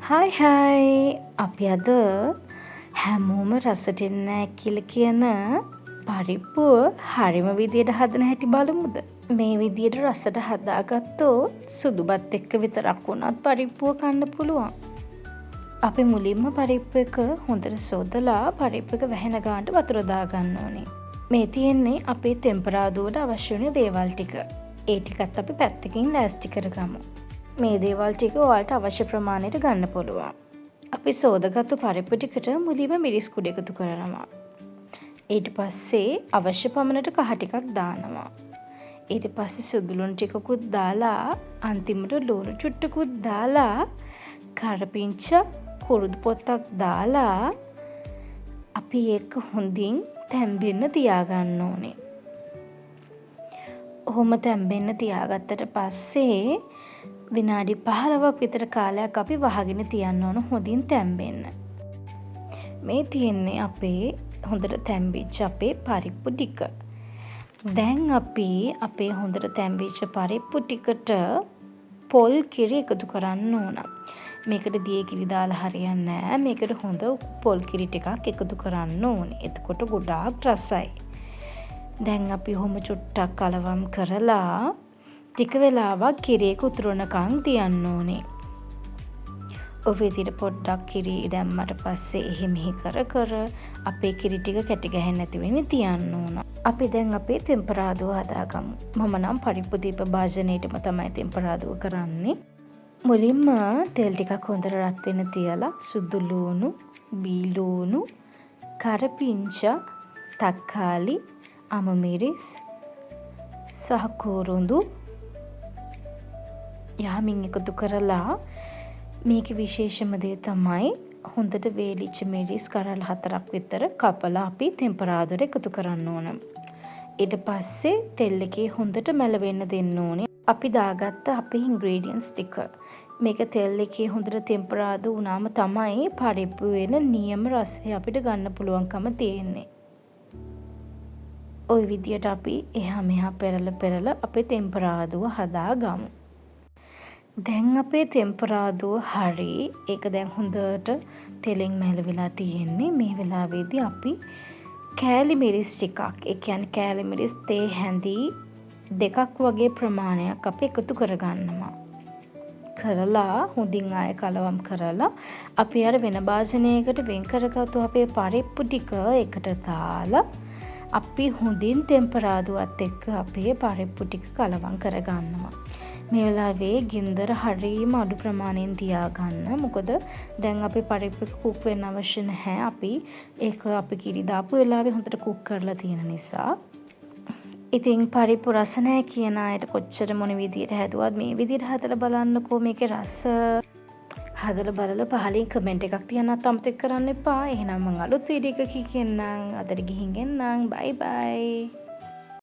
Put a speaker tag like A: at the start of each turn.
A: Hi hi අපි අද හැමෝම රසට එන්නේ නැහැ කියලා කියන පරිප්පුව හරිම විදියට හදන හැටි බලමුද? මේ විදියට රසට හදාගත්තොත් සුදු බත් එක්ක විතරක් වුණත් පරිප්පුව කන්න පුළුවන්. අපි මුලින්ම පරිප්පු එක හොඳට සෝදලා පරිප්පු එක වැහෙන ගානට වතුර දාගන්න ඕනේ. මේ තියෙන්නේ අපේ තෙම්පරාදුවට අවශ්‍ය වෙන දේවල් ටික. ඒ ටිකත් අපි පැත්තකින් ලෑස්ති කරගමු. මේ දේවල් ටික ඔයාලට අවශ්‍ය ප්‍රමාණයට ගන්න පුළුවන්. අපි සෝදාගත්තු පරිප්පු ටිකට මුලින්ම මිරිස් කුඩු එකතු කරනවා. ඊට පස්සේ අවශ්‍ය පමණට කහ ටිකක් දානවා. ඊට පස්සේ සුදු ලුණු ටිකකුත් දාලා අන්තිමට ලුණු චුට්ටකුත් දාලා කරපිංච කුරුදු පොත්තක් දාලා අපි ඒක හොඳින් තැම්බෙන්න තියාගන්න ඕනේ. ඔහොම තැම්බෙන්න තියාගත්තට පස්සේ විනාඩි 15ක් විතර කාලයක් අපි වහගෙන තියන්න ඕන හොඳින් තැම්බෙන්න. මේ තියෙන්නේ අපේ හොඳට තැම්බිච්ච අපේ පරිප්පු ටික. දැන් අපි අපේ හොඳට තැම්බිච්ච පරිප්පු ටිකට පොල් කිරි එකතු කරන්න ඕන. මේකට දිය කිරි දාලා හරියන්නේ නැහැ. මේකට හොඳ පොල් කිරි ටිකක් එකතු කරන්න ඕනේ. එතකොට ගොඩාක් රසයි. දැන් අපි ඔහොම චුට්ටක් කලවම් කරලා ටික වෙලාවක් කිරියක උතුරනකන් තියන්න ඕනේ. ඔය විදිහට පොඩ්ඩක් කිරි දැම්මට පස්සේ එහෙ මෙහෙ කර අපේ කිරි ටික කැටි ගහන්නේ නැති වෙන්නේ තියන්න ඕන. අපි දැන් අපේ තෙම්පරාදුව හදාගමු. මම නම් පරිප්පු දීප භාජනයේටම තමයි තෙම්පරාදුව කරන්නේ. මුලින්ම තෙල් ටිකක් හොඳට රත් වෙන්න තියලා සුදු ලුණු, බීලුණු, කරපිංච, තක්කාලි, අමමිරිස් සහ කුරුඳු යහමින් එකතු කරලා මේකේ විශේෂම දේ තමයි හොඳට වේලිච්ච මිරිස් කරල් 4ක් විතර කපලා අපි තෙම්පරාදුවට එකතු කරන්න ඕන. ඊට පස්සේ තෙල් එකේ හොඳට මැලවෙන්න දෙන්න ඕනේ. අපි දාගත්ත අපේ ඉන්ග්‍රීඩියන්ට්ස් ටික. මේක තෙල් එකේ හොඳට තෙම්පරාදු වුණාම තමයි පරිප්පු වෙන නියම රසය අපිට ගන්න පුළුවන්කම තියෙන්නේ. ওই විදියට අපි එහා මෙහා පෙරලා අපේ තෙම්පරාදුව හදාගමු. දැන් අපේ තෙම්පරාදුව හරි. ඒක දැන් හොඳට තෙලෙන් මැලවිලා තියෙන්නේ. මේ වෙලාවේදී අපි කෑලි මිරිස් ටිකක්, ඒ කියන්නේ කෑලි මිරිස් තේ හැඳි 2ක් වගේ ප්‍රමාණයක් අපි එකතු කරගන්නවා. කරලා හොඳින් ආයෙ කලවම් කරලා අපි අර වෙන භාජනයකට වෙන් කරගත්තු අපේ පරිප්පු ටික එකට දාලා අපි හොඳින් තෙම්පරාදුවත් එක්ක අපේ පරිප්පු ටික කලවම් කරගන්නවා. මේ වෙලාවේ ගින්දර හරියම අඩු ප්‍රමාණයෙන් තියාගන්න. මොකද දැන් අපේ පරිප්පු කුක් වෙන්න අවශ්‍ය නැහැ. ඒක අපි කිරි දාපු වෙලාවේ හොඳට කුක් කරලා තියෙන නිසා. ඉතින් පරිප්පු රස නැහැ කියන අයට කොච්චර මොන විදියට හැදුවත් මේ විදියට හදලා බලන්නකෝ. මේකේ රස හදලා බලලා පහලින් කමෙන්ට් එකක් තියන්නත් අමතක කරන්න එපා. එහෙනම් මම අලුත් වීඩියෝ එකකින් කියන්නම්. අදට ගිහින් එන්නම්. බයි බයි.